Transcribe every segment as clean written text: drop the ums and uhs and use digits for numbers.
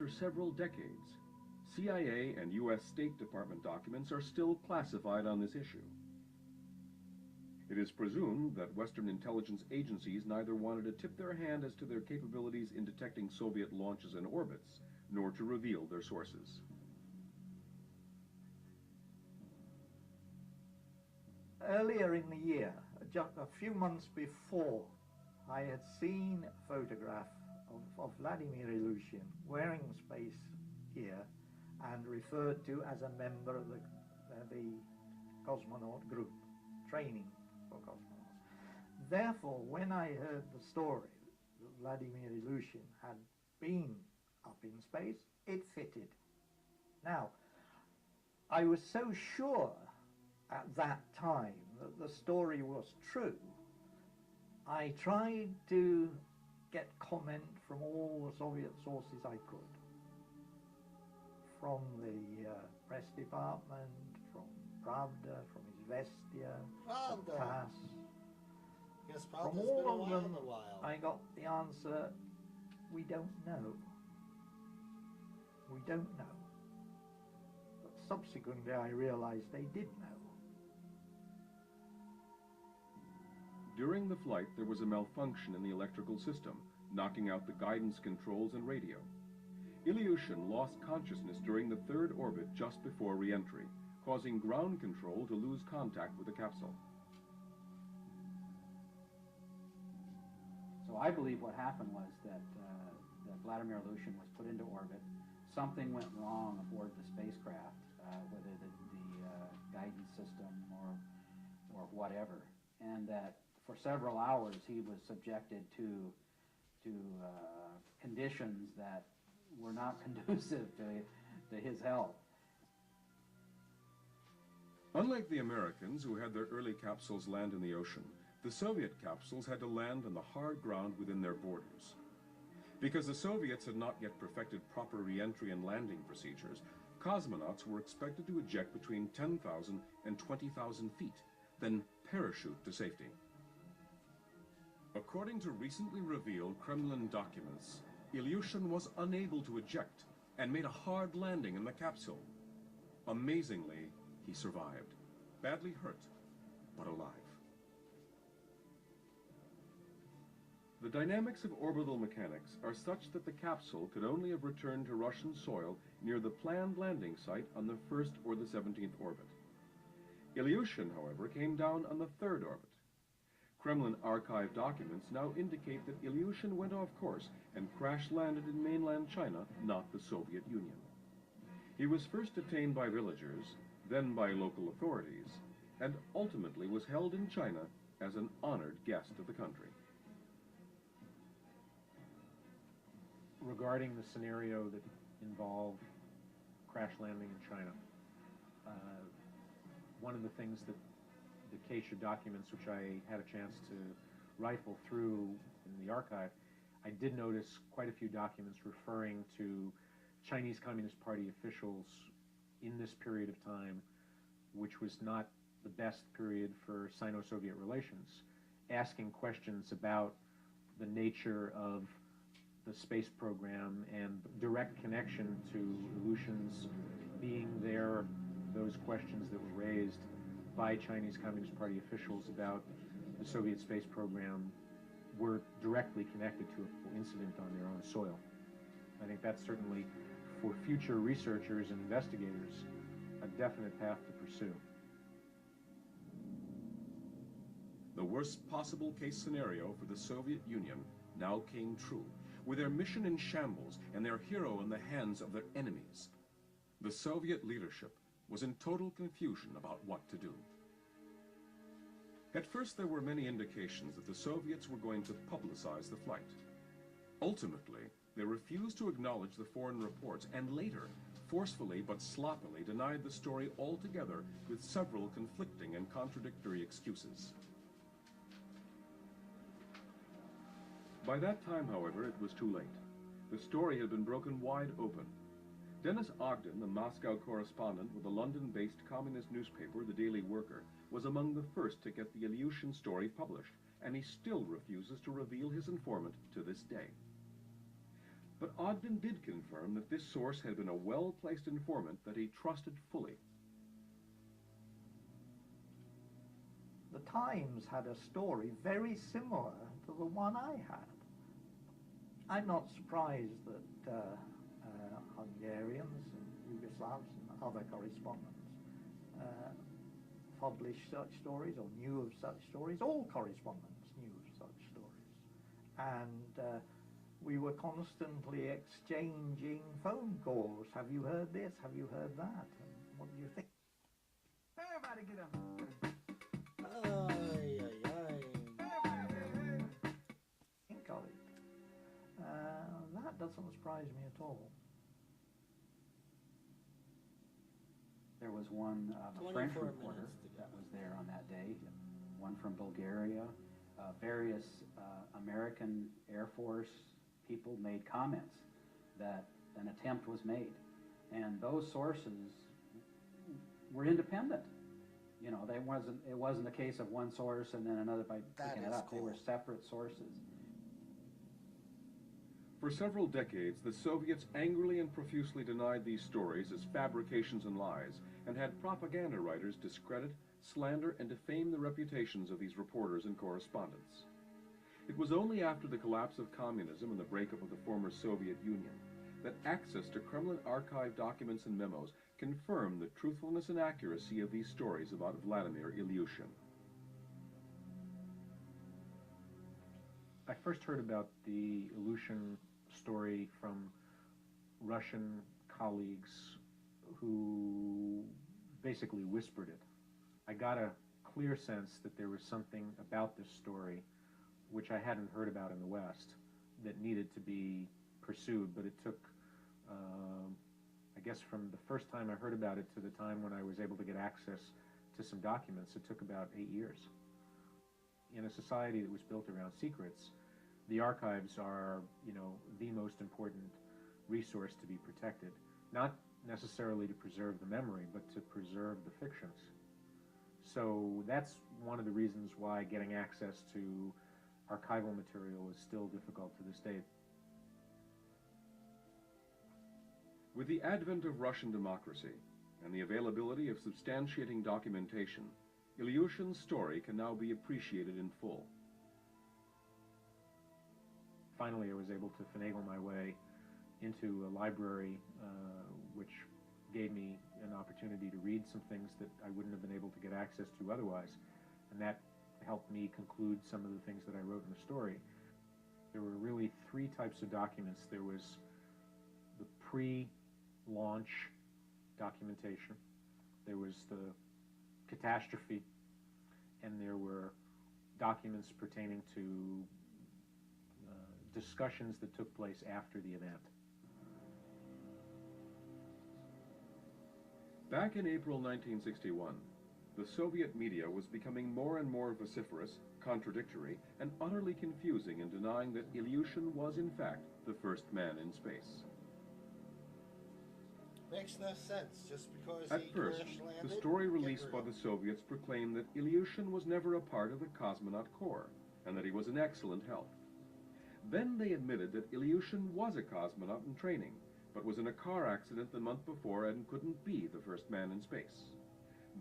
After several decades, CIA and U.S. State Department documents are still classified on this issue. It is presumed that Western intelligence agencies neither wanted to tip their hand as to their capabilities in detecting Soviet launches and orbits, nor to reveal their sources. Earlier in the year, just a few months before, I had seen a photograph of Vladimir Ilyushin wearing space gear and referred to as a member of the Cosmonaut group, training for cosmonauts. Therefore, when I heard the story that Vladimir Ilyushin had been up in space, it fitted. Now, I was so sure at that time that the story was true, I tried to get comment from all the Soviet sources I could. From the press department, from Pravda, from Izvestia, from TASS. Yes, From all of them, I got the answer, we don't know. We don't know. But subsequently I realized they did know. During the flight, there was a malfunction in the electrical system, knocking out the guidance controls and radio. Ilyushin lost consciousness during the third orbit just before re-entry, causing ground control to lose contact with the capsule. So I believe what happened was that, that Vladimir Ilyushin was put into orbit. Something went wrong aboard the spacecraft, whether the guidance system or whatever, and that for several hours he was subjected to conditions that were not conducive to his health. Unlike the Americans, who had their early capsules land in the ocean, the Soviet capsules had to land on the hard ground within their borders. Because the Soviets had not yet perfected proper re-entry and landing procedures, cosmonauts were expected to eject between 10,000 and 20,000 feet, then parachute to safety. According to recently revealed Kremlin documents, Ilyushin was unable to eject and made a hard landing in the capsule. Amazingly, he survived, badly hurt, but alive. The dynamics of orbital mechanics are such that the capsule could only have returned to Russian soil near the planned landing site on the 1st or the 17th orbit. Ilyushin, however, came down on the 3rd orbit. Kremlin archive documents now indicate that Ilyushin went off course and crash-landed in mainland China, not the Soviet Union. He was first detained by villagers, then by local authorities, and ultimately was held in China as an honored guest of the country. Regarding the scenario that involved crash landing in China, one of the things that the Acacia documents, which I had a chance to rifle through in the archive, I did notice quite a few documents referring to Chinese Communist Party officials in this period of time, which was not the best period for Sino-Soviet relations, asking questions about the nature of the space program and direct connection to Ilyushin's being there. Those questions that were raised by Chinese Communist Party officials about the Soviet space program were directly connected to an incident on their own soil. I think that's certainly, for future researchers and investigators, a definite path to pursue. The worst possible case scenario for the Soviet Union now came true, with their mission in shambles and their hero in the hands of their enemies. The Soviet leadership was in total confusion about what to do. At first, there were many indications that the Soviets were going to publicize the flight. Ultimately, they refused to acknowledge the foreign reports and later, forcefully but sloppily, denied the story altogether with several conflicting and contradictory excuses. By that time, however, it was too late. The story had been broken wide open. Dennis Ogden, the Moscow correspondent with the London-based communist newspaper, The Daily Worker, was among the first to get the Ilyushin story published, and he still refuses to reveal his informant to this day. But Ogden did confirm that this source had been a well-placed informant that he trusted fully. The Times had a story very similar to the one I had. I'm not surprised that Hungarians and Yugoslavs and other correspondents published such stories or knew of such stories. All correspondents knew of such stories. And we were constantly exchanging phone calls. Have you heard this? Have you heard that? And what do you think? Everybody get up. Ay, ay, ay. Think of it. That doesn't surprise me at all. There was one, a French 24 reporter minutes to go. that was there on that day, one from Bulgaria. Various American Air Force people made comments that an attempt was made. And those sources were independent. You know, it wasn't a case of one source and then another by picking it is up. They were cool. separate sources. For several decades, the Soviets angrily and profusely denied these stories as fabrications and lies, and had propaganda writers discredit, slander, and defame the reputations of these reporters and correspondents. It was only after the collapse of communism and the breakup of the former Soviet Union that access to Kremlin archive documents and memos confirmed the truthfulness and accuracy of these stories about Vladimir Ilyushin. I first heard about the Ilyushin story from Russian colleagues who basically whispered it. I got a clear sense that there was something about this story which I hadn't heard about in the West that needed to be pursued, but it took, I guess from the first time I heard about it to the time when I was able to get access to some documents, it took about 8 years. In a society that was built around secrets, the archives are, you know, the most important resource to be protected. Not necessarily to preserve the memory, but to preserve the fictions. So that's one of the reasons why getting access to archival material is still difficult to this day. With the advent of Russian democracy and the availability of substantiating documentation, Ilyushin's story can now be appreciated in full. Finally, I was able to finagle my way into a library which gave me an opportunity to read some things that I wouldn't have been able to get access to otherwise. And that helped me conclude some of the things that I wrote in the story. There were really 3 types of documents. There was the pre-launch documentation, there was the catastrophe, and there were documents pertaining to discussions that took place after the event. Back in April 1961, the Soviet media was becoming more and more vociferous, contradictory, and utterly confusing in denying that Ilyushin was in fact the first man in space. Makes no sense. Just because At he first, crash landed, the story get released rid by of the him. Soviets proclaimed that Ilyushin was never a part of the Cosmonaut Corps, and that he was in excellent health. Then they admitted that Ilyushin was a cosmonaut in training, but was in a car accident the month before and couldn't be the first man in space.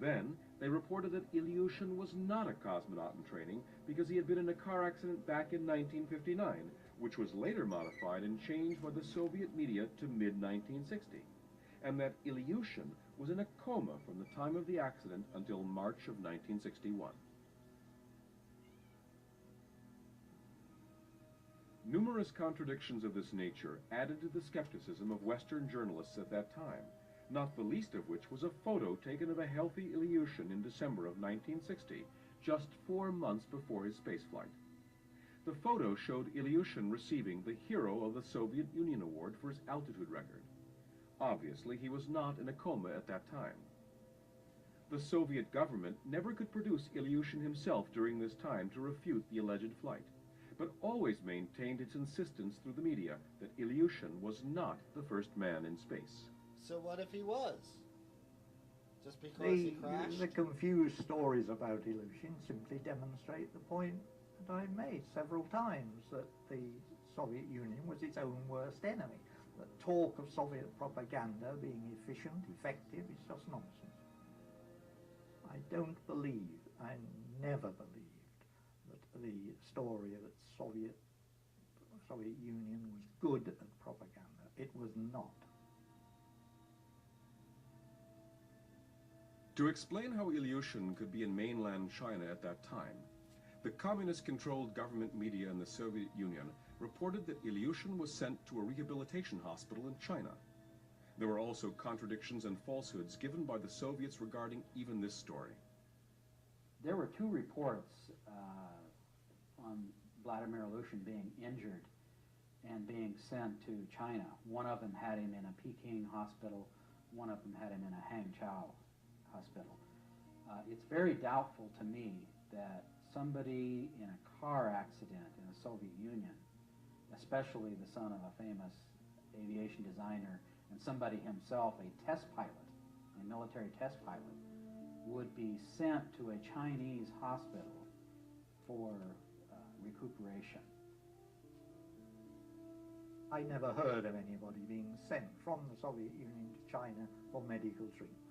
Then they reported that Ilyushin was not a cosmonaut in training because he had been in a car accident back in 1959, which was later modified and changed by the Soviet media to mid-1960, and that Ilyushin was in a coma from the time of the accident until March of 1961. Numerous contradictions of this nature added to the skepticism of Western journalists at that time, not the least of which was a photo taken of a healthy Ilyushin in December of 1960, just 4 months before his spaceflight. The photo showed Ilyushin receiving the Hero of the Soviet Union Award for his altitude record. Obviously, he was not in a coma at that time. The Soviet government never could produce Ilyushin himself during this time to refute the alleged flight, but always maintained its insistence through the media that Ilyushin was not the first man in space. So what if he was? Just because he crashed? The confused stories about Ilyushin simply demonstrate the point that I've made several times, that the Soviet Union was its own worst enemy. The talk of Soviet propaganda being efficient, effective, is just nonsense. I don't believe, I never believed, that the story that Soviet Union was good at propaganda. It was not. To explain how Ilyushin could be in mainland China at that time, the communist-controlled government media in the Soviet Union reported that Ilyushin was sent to a rehabilitation hospital in China. There were also contradictions and falsehoods given by the Soviets regarding even this story. There were two reports on Vladimir Ilyushin being injured and being sent to China. One of them had him in a Peking hospital, one of them had him in a Hangzhou hospital. It's very doubtful to me that somebody in a car accident in the Soviet Union, especially the son of a famous aviation designer and somebody himself, a test pilot, a military test pilot, would be sent to a Chinese hospital for recuperation. I never heard of anybody being sent from the Soviet Union to China for medical treatment.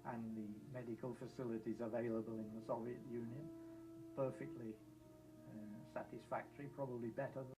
And the medical facilities available in the Soviet Union, perfectly satisfactory, probably better than